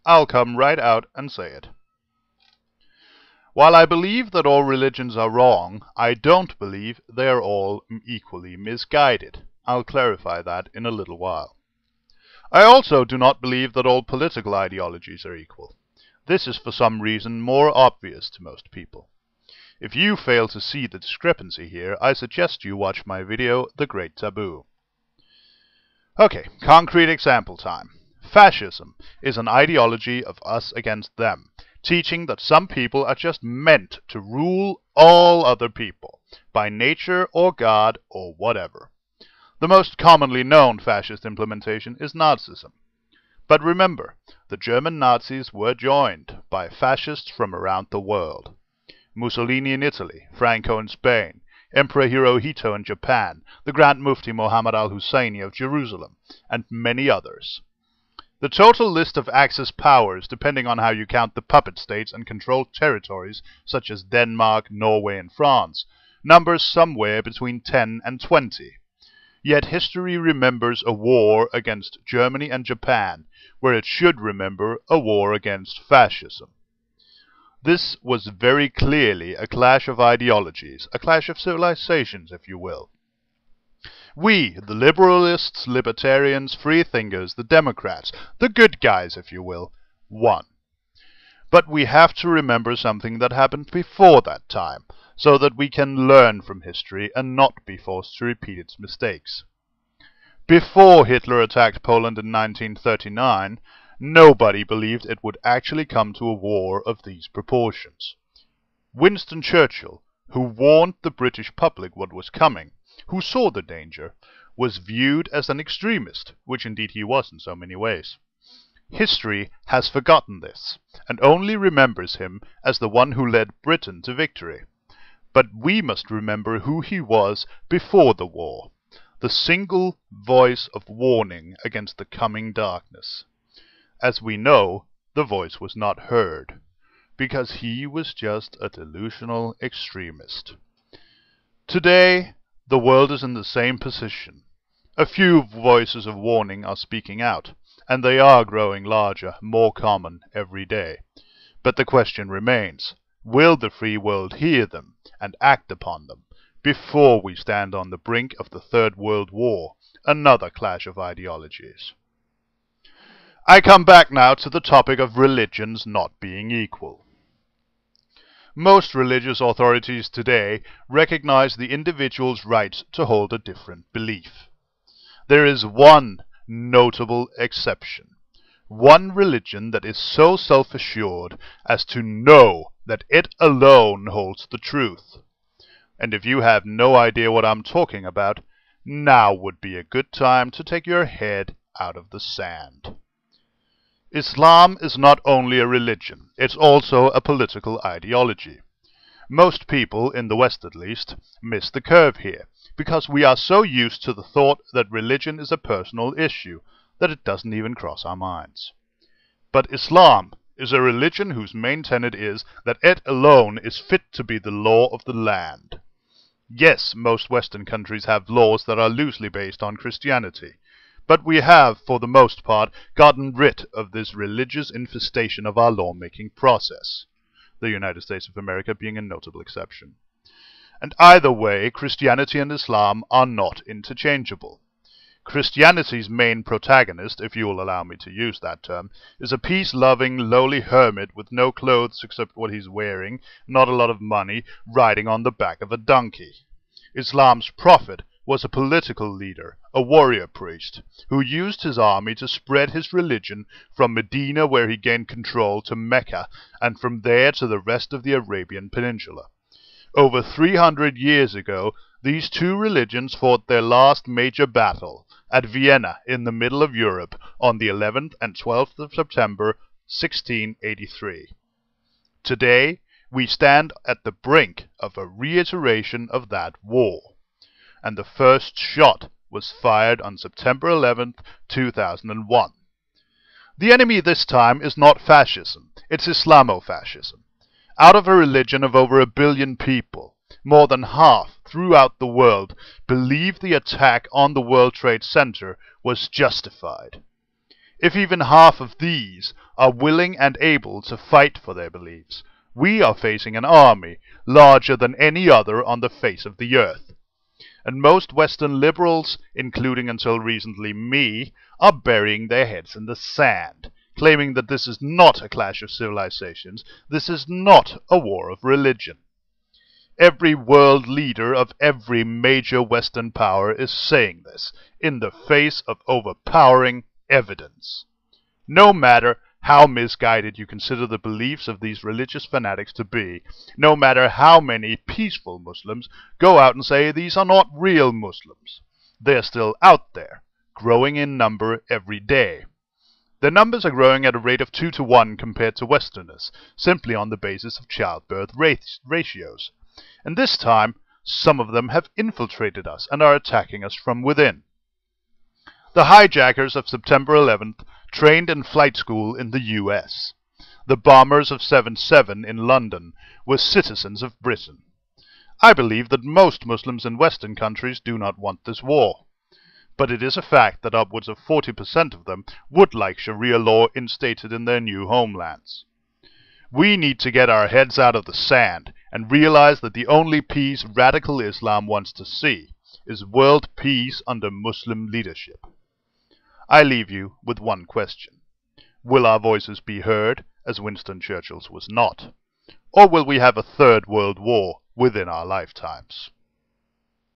I'll come right out and say it. While I believe that all religions are wrong, I don't believe they are all equally misguided. I'll clarify that in a little while. I also do not believe that all political ideologies are equal. This is for some reason more obvious to most people. If you fail to see the discrepancy here, I suggest you watch my video, The Great Taboo. Okay, concrete example time. Fascism is an ideology of us against them, teaching that some people are just meant to rule all other people, by nature or God or whatever. The most commonly known fascist implementation is Nazism. But remember, the German Nazis were joined by fascists from around the world. Mussolini in Italy, Franco in Spain, Emperor Hirohito in Japan, the Grand Mufti Mohammad al-Husseini of Jerusalem, and many others. The total list of Axis powers, depending on how you count the puppet states and controlled territories such as Denmark, Norway, and France, numbers somewhere between 10 and 20. Yet history remembers a war against Germany and Japan, where it should remember a war against fascism. This was very clearly a clash of ideologies, a clash of civilizations, if you will. We, the liberalists, libertarians, freethinkers, the Democrats, the good guys, if you will, won. But we have to remember something that happened before that time, so that we can learn from history and not be forced to repeat its mistakes. Before Hitler attacked Poland in 1939, nobody believed it would actually come to a war of these proportions. Winston Churchill, who warned the British public what was coming, who saw the danger, was viewed as an extremist, which indeed he was in so many ways. History has forgotten this, and only remembers him as the one who led Britain to victory. But we must remember who he was before the war, the single voice of warning against the coming darkness. As we know, the voice was not heard, because he was just a delusional extremist. Today, the world is in the same position. A few voices of warning are speaking out, and they are growing larger, more common every day. But the question remains, will the free world hear them and act upon them before we stand on the brink of the Third World War, another clash of ideologies? I come back now to the topic of religions not being equal. Most religious authorities today recognize the individual's right to hold a different belief. There is one notable exception. One religion that is so self-assured as to know that it alone holds the truth. And if you have no idea what I'm talking about, now would be a good time to take your head out of the sand. Islam is not only a religion, it's also a political ideology. Most people, in the West at least, miss the curve here, because we are so used to the thought that religion is a personal issue that it doesn't even cross our minds. But Islam is a religion whose main tenet is that it alone is fit to be the law of the land. Yes, most Western countries have laws that are loosely based on Christianity, but we have, for the most part, gotten rid of this religious infestation of our lawmaking process, the United States of America being a notable exception. And either way, Christianity and Islam are not interchangeable. Christianity's main protagonist, if you will allow me to use that term, is a peace-loving, lowly hermit with no clothes except what he's wearing, not a lot of money, riding on the back of a donkey. Islam's prophet was a political leader, a warrior priest, who used his army to spread his religion from Medina, where he gained control, to Mecca, and from there to the rest of the Arabian Peninsula. Over 300 years ago, these two religions fought their last major battle at Vienna in the middle of Europe on the 11th and 12th of September 1683. Today, we stand at the brink of a reiteration of that war, and the first shot was fired on September 11th, 2001. The enemy this time is not fascism, it's Islamofascism. Out of a religion of over 1 billion people, more than half throughout the world believe the attack on the World Trade Center was justified. If even half of these are willing and able to fight for their beliefs, we are facing an army larger than any other on the face of the earth. And most Western liberals, including until recently me, are burying their heads in the sand, claiming that this is not a clash of civilizations, this is not a war of religion. Every world leader of every major Western power is saying this, in the face of overpowering evidence. No matter how misguided you consider the beliefs of these religious fanatics to be, no matter how many peaceful Muslims go out and say these are not real Muslims, they're still out there, growing in number every day. Their numbers are growing at a rate of 2 to 1 compared to Westerners, simply on the basis of childbirth ratios. And this time, some of them have infiltrated us and are attacking us from within. The hijackers of September 11th trained in flight school in the US. The bombers of 7/7 in London were citizens of Britain. I believe that most Muslims in Western countries do not want this war. But it is a fact that upwards of 40% of them would like Sharia law instated in their new homelands. We need to get our heads out of the sand and realize that the only peace radical Islam wants to see is world peace under Muslim leadership. I leave you with one question. Will our voices be heard, as Winston Churchill's was not? Or will we have a third world war within our lifetimes?